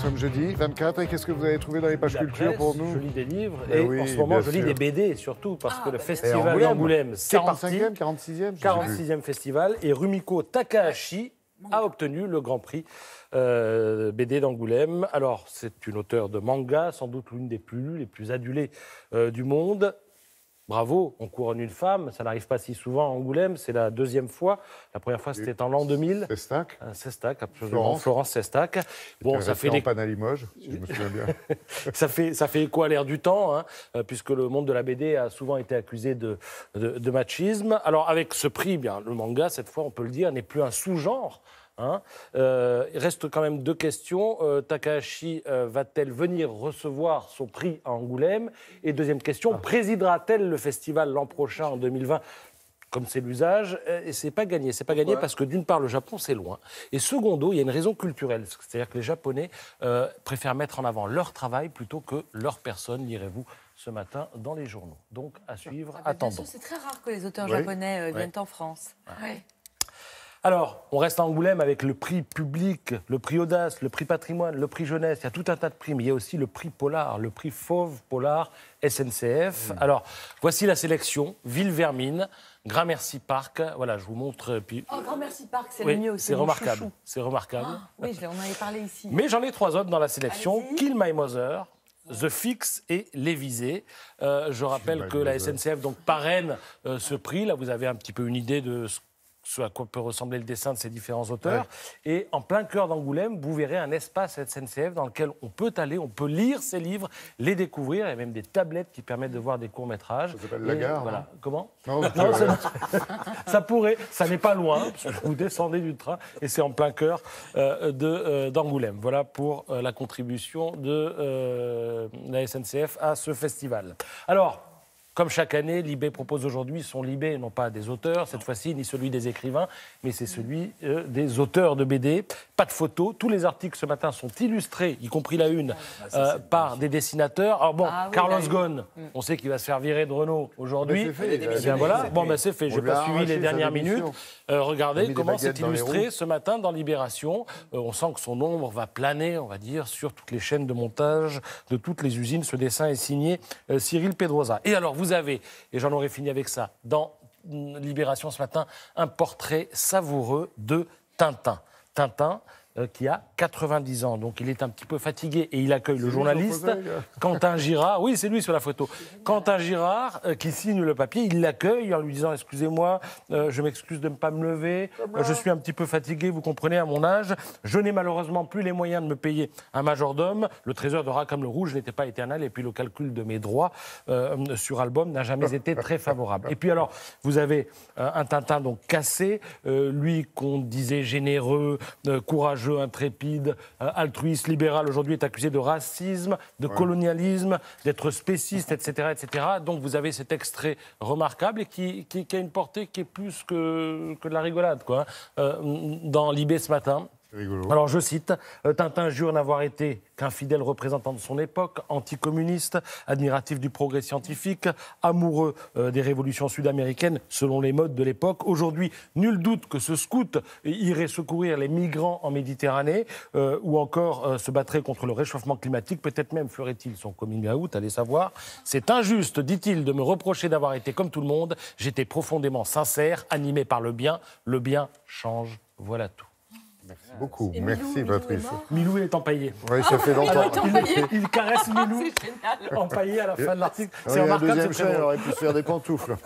sommes jeudi 24. Et qu'est-ce que vous avez trouvé dans les pages culture pour nous? Je lis des livres Ben et oui, en ce moment, bien je lis sûr. des BD surtout parce que le Et festival d'Angoulême, 45e, 46e 46e festival, et Rumiko Takahashi a obtenu le Grand Prix BD d'Angoulême. Alors, c'est une auteure de manga, sans doute l'une des plus lues, les plus adulées du monde. Bravo, on couronne une femme, ça n'arrive pas si souvent à Angoulême, c'est la deuxième fois. La première fois, c'était en l'an 2000. Sestac. Sestac, absolument. Florence Sestac. Bon, ça fait des pannes à Limoges, si je me souviens bien. ça fait écho à l'ère du temps, hein, puisque le monde de la BD a souvent été accusé de machisme. Alors, avec ce prix, bien, le manga, cette fois, on peut le dire, n'est plus un sous-genre. Hein. Il reste quand même deux questions. Takahashi va-t-elle venir recevoir son prix à Angoulême? Et deuxième question, présidera-t-elle le festival l'an prochain, en 2020 comme c'est l'usage? Et c'est pas gagné. C'est pas gagné parce que d'une part, le Japon, c'est loin. Et secondo, il y a une raison culturelle. C'est-à-dire que les Japonais préfèrent mettre en avant leur travail plutôt que leur personne, lirez-vous ce matin dans les journaux. Donc, à suivre, attendons. C'est très rare que les auteurs japonais viennent en France. Ouais. Alors, on reste à Angoulême avec le prix public, le prix Audace, le prix Patrimoine, le prix Jeunesse. Il y a tout un tas de prix, mais il y a aussi le prix Polar, le prix Fauve Polar SNCF. Alors, voici la sélection. Ville-Vermine, Gramercy Park. Voilà, je vous montre. Puis... Oh, Gramercy Park, c'est le mieux aussi. C'est remarquable. C'est remarquable. Ah, oui, on en avait parlé ici. Mais j'en ai trois autres dans la sélection. Kill My Mother, The Fix et Les Visées. Je rappelle que la SNCF donc, parraine ce prix. Là, vous avez un petit peu une idée de ce à quoi peut ressembler le dessin de ces différents auteurs. Ouais. Et en plein cœur d'Angoulême, vous verrez un espace SNCF dans lequel on peut aller, on peut lire ces livres, les découvrir. Il y a même des tablettes qui permettent de voir des courts-métrages. Ça s'appelle la gare. Voilà. Comment? Non, ça pourrait. Ça n'est pas loin, parce que vous descendez du train et c'est en plein cœur d'Angoulême. Voilà pour la contribution de la SNCF à ce festival. Alors, comme chaque année, Libé propose aujourd'hui son Libé, non pas des auteurs, cette fois-ci, ni celui des écrivains, mais c'est celui des auteurs de BD. Pas de photos. Tous les articles ce matin sont illustrés, y compris la une, par des dessinateurs. Alors bon, Carlos Ghosn, on sait qu'il va se faire virer de Renault aujourd'hui. Bien voilà. Bon, ben c'est fait. Je n'ai pas suivi les dernières minutes. Regardez comment c'est illustré ce matin dans Libération. On sent que son ombre va planer, on va dire, sur toutes les chaînes de montage de toutes les usines. Ce dessin est signé Cyril Pedrosa. Et alors, vous avez, et j'en aurai fini avec ça, dans Libération ce matin, un portrait savoureux de Tintin. Tintin, qui a 90 ans. Donc il est un petit peu fatigué et il accueille le journaliste Quentin Girard. Oui, c'est lui sur la photo. Quentin Girard, qui signe le papier, il l'accueille en lui disant « Excusez-moi, je m'excuse de ne pas me lever, je suis un petit peu fatigué, vous comprenez, à mon âge. Je n'ai malheureusement plus les moyens de me payer un majordome. Le trésor de Rackham le Rouge n'était pas éternel et puis le calcul de mes droits sur album n'a jamais été très favorable. » Et puis alors, vous avez un Tintin donc cassé, lui qu'on disait généreux, courageux, intrépide, altruiste, libéral, aujourd'hui est accusé de racisme, de colonialisme, d'être spéciste, etc., etc. Donc vous avez cet extrait remarquable et qui a une portée qui est plus que de la rigolade, quoi, dans Libé ce matin. Rigolo. Alors je cite, Tintin jure n'avoir été qu'un fidèle représentant de son époque, anticommuniste, admiratif du progrès scientifique, amoureux des révolutions sud-américaines selon les modes de l'époque. Aujourd'hui, nul doute que ce scout irait secourir les migrants en Méditerranée ou encore se battrait contre le réchauffement climatique. Peut-être même ferait-il son coming out, allez savoir. C'est injuste, dit-il, de me reprocher d'avoir été comme tout le monde. J'étais profondément sincère, animé par le bien. Le bien change, voilà tout. Merci beaucoup. Merci, Patrice. Milou est empaillé. Oui, ça fait longtemps. Il caresse Milou empaillé à la fin de l'article. C'est remarquable. Il y a un deuxième chaîne, on aurait pu se faire des pantoufles.